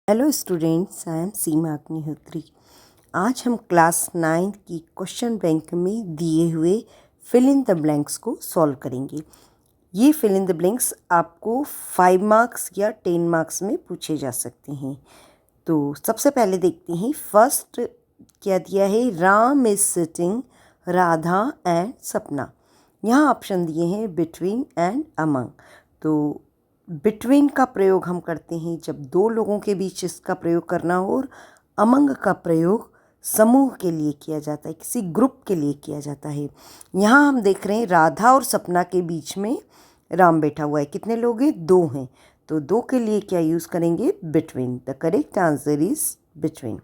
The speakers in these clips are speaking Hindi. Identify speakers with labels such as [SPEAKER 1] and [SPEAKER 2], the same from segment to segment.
[SPEAKER 1] हेलो स्टूडेंट्स, आई एम सीमा अग्निहोत्री। आज हम क्लास 9 की क्वेश्चन बैंक में दिए हुए फिल इन द ब्लैंक्स को सॉल्व करेंगे। ये फिल इन द ब्लैंक्स आपको 5 मार्क्स या 10 मार्क्स में पूछे जा सकते हैं। तो सबसे पहले देखते हैं फर्स्ट क्या दिया है। Ram is sitting, Radha and सपना। यहाँ ऑप्शन दिए हैं बिटवीन एंड अमंग। तो बिटवीन का प्रयोग हम करते हैं जब दो लोगों के बीच इसका प्रयोग करना हो, और अमंग का प्रयोग समूह के लिए किया जाता है, किसी ग्रुप के लिए किया जाता है। यहाँ हम देख रहे हैं राधा और सपना के बीच में राम बैठा हुआ है। कितने लोग हैं? 2 हैं। तो 2 के लिए क्या यूज़ करेंगे? Between. The correct answer is between.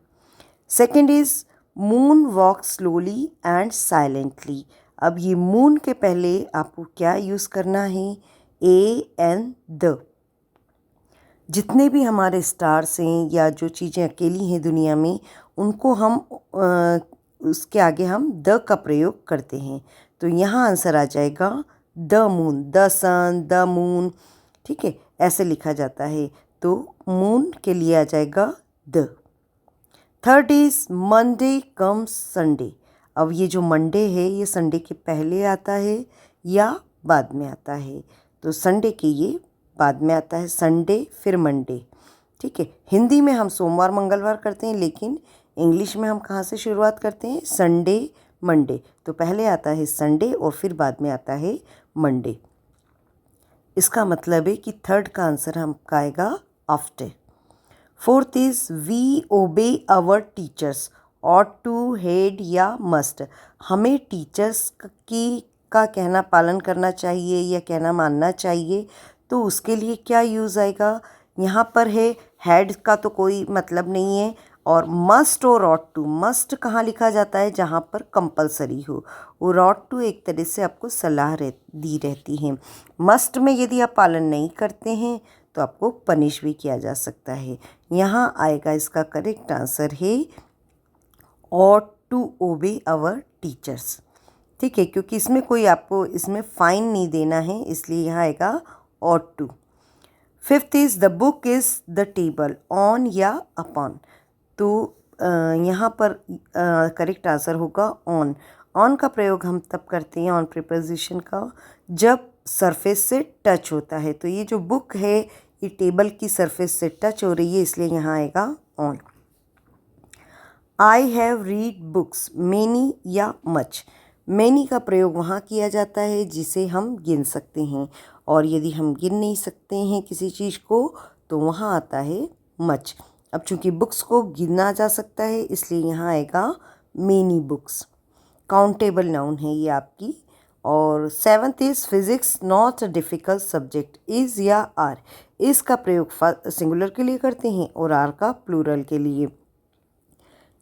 [SPEAKER 1] Second is moon walk slowly and silently. अब ये मून के पहले आपको क्या यूज़ करना है? A and the. जितने भी हमारे स्टार्स हैं या जो चीज़ें अकेली हैं दुनिया में, उनको हम उसके आगे हम द का प्रयोग करते हैं। तो यहाँ आंसर आ जाएगा the moon, the sun, the moon. ठीक है, ऐसे लिखा जाता है। तो मून के लिए आ जाएगा the. Third is Monday comes Sunday. अब ये जो मंडे है ये संडे के पहले आता है या बाद में आता है? तो संडे के ये बाद में आता है, संडे फिर मंडे। ठीक है, हिंदी में हम सोमवार मंगलवार करते हैं, लेकिन इंग्लिश में हम कहाँ से शुरुआत करते हैं? Sunday Monday. तो पहले आता है संडे और फिर बाद में आता है मंडे। इसका मतलब है कि थर्ड का आंसर हमका आएगा after. Fourth is we obey our teachers, ought to, had या मस्ट। हमें टीचर्स की का कहना पालन करना चाहिए या कहना मानना चाहिए। तो उसके लिए क्या यूज़ आएगा? यहाँ पर है हेड का तो कोई मतलब नहीं है, और मस्ट और ऑट टू। मस्ट कहाँ लिखा जाता है? जहाँ पर कंपलसरी हो, और ऑट टू एक तरह से आपको सलाह दी रहती है। मस्ट में यदि आप पालन नहीं करते हैं तो आपको पनिश भी किया जा सकता है। यहाँ आएगा इसका करेक्ट आंसर है ought to obey our teachers. ठीक है, क्योंकि इसमें कोई आपको इसमें फ़ाइन नहीं देना है, इसलिए यहाँ आएगा ought to. Fifth is the book is the table, on या अपॉन। तो यहाँ पर करेक्ट आंसर होगा ऑन। ऑन का प्रयोग हम तब करते हैं, ऑन प्रीपोजिशन का, जब सरफेस से टच होता है। तो ये जो बुक है ये टेबल की सरफेस से टच हो रही है, इसलिए यहाँ आएगा on. I have read books, many या मच। मेनी का प्रयोग वहाँ किया जाता है जिसे हम गिन सकते हैं, और यदि हम गिन नहीं सकते हैं किसी चीज़ को तो वहाँ आता है मच। अब चूंकि बुक्स को गिना जा सकता है इसलिए यहाँ आएगा मेनी बुक्स। काउंटेबल नाउन है ये आपकी। और seventh is physics not a difficult subject, is या आर। इज़ का प्रयोग सिंगुलर के लिए करते हैं और आर का प्लूरल के लिए।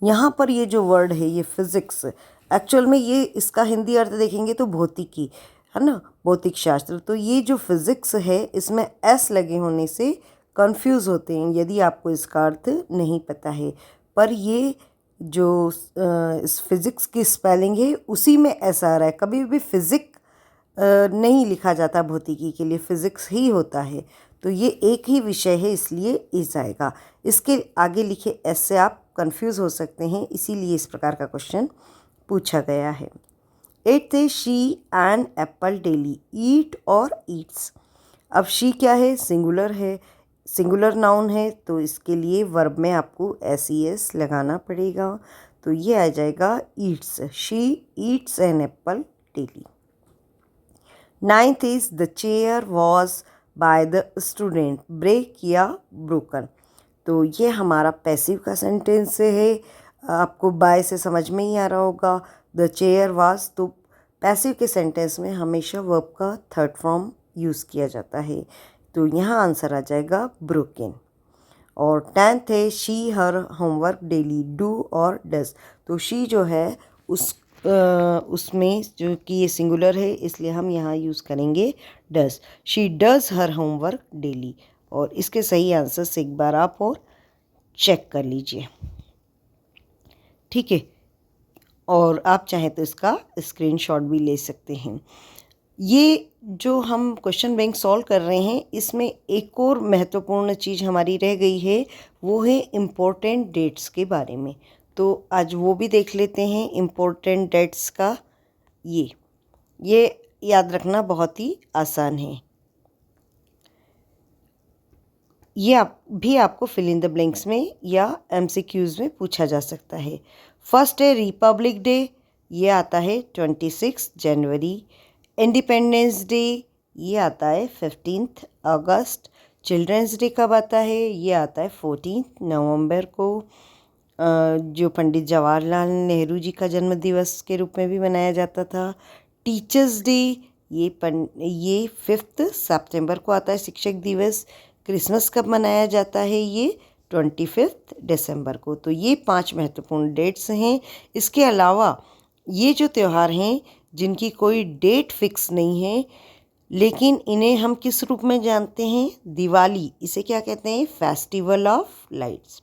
[SPEAKER 1] यहाँ पर ये जो वर्ड है ये फिज़िक्स, एक्चुअल में ये इसका हिंदी अर्थ देखेंगे तो भौतिकी है ना, भौतिक शास्त्र। तो ये जो फिज़िक्स है इसमें एस लगे होने से कंफ्यूज होते हैं यदि आपको इसका अर्थ नहीं पता है। पर ये जो इस फिज़िक्स की स्पेलिंग है उसी में एस आ रहा है। कभी भी फिज़िक नहीं लिखा जाता भौतिकी के लिए, फिज़िक्स ही होता है। तो ये एक ही विषय है इसलिए इस आएगा। इसके आगे लिखे एस से आप कंफ्यूज हो सकते हैं, इसीलिए इस प्रकार का क्वेश्चन पूछा गया है। Ate is she an apple daily, eat और ईट्स। अब शी क्या है? सिंगुलर है, सिंगुलर नाउन है, तो इसके लिए वर्ब में आपको एस लगाना पड़ेगा। तो ये आ जाएगा eats, she eats an apple daily. Ninth is the chair was by the student, break या ब्रोकन। तो ये हमारा पैसिव का सेंटेंस है। आपको बाय से समझ में ही आ रहा होगा। द चेयर वाज, तो पैसिव के सेंटेंस में हमेशा वर्ब का थर्ड फॉर्म यूज़ किया जाता है। तो यहाँ आंसर आ जाएगा ब्रोकन। और टेंथ है she her homework daily, do और डज। तो शी जो है उसमें जो कि ये सिंगुलर है इसलिए हम यहाँ यूज़ करेंगे does. She does her homework daily. और इसके सही आंसर से एक बार आप और चेक कर लीजिए। ठीक है, और आप चाहें तो इसका स्क्रीनशॉट भी ले सकते हैं। ये जो हम क्वेश्चन बैंक सॉल्व कर रहे हैं, इसमें एक और महत्वपूर्ण चीज़ हमारी रह गई है, वो है इम्पोर्टेंट डेट्स के बारे में। तो आज वो भी देख लेते हैं इम्पोर्टेंट डेट्स का। ये याद रखना बहुत ही आसान है। ये आपको फिल इन द ब्लैंक्स में या एमसीक्यूज़ में पूछा जा सकता है। फर्स्ट है रिपब्लिक डे, ये आता है 26 जनवरी। इंडिपेंडेंस डे, ये आता है 15 अगस्त। चिल्ड्रंस डे कब आता है? ये आता है 14 नवंबर को, जो पंडित जवाहरलाल नेहरू जी का जन्म दिवस के रूप में भी मनाया जाता था। टीचर्स डे, ये 5 सितंबर को आता है, शिक्षक दिवस। क्रिसमस कब मनाया जाता है? ये 25 दिसंबर को। तो ये 5 महत्वपूर्ण डेट्स हैं। इसके अलावा ये जो त्यौहार हैं जिनकी कोई डेट फिक्स नहीं है, लेकिन इन्हें हम किस रूप में जानते हैं? दिवाली, इसे क्या कहते हैं? Festival of lights.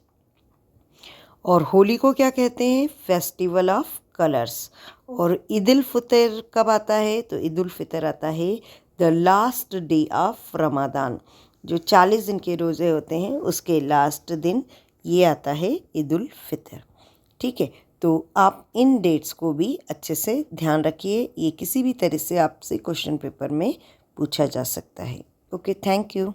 [SPEAKER 1] और होली को क्या कहते हैं? Festival of colours. और ईद उल फितर कब आता है? तो ईद उल फितर आता है the last day of Ramzan, जो 40 दिन के रोज़े होते हैं उसके लास्ट दिन ये आता है ईद उल फितर। ठीक है, तो आप इन डेट्स को भी अच्छे से ध्यान रखिए, ये किसी भी तरह से आपसे क्वेश्चन पेपर में पूछा जा सकता है। Okay, thank you.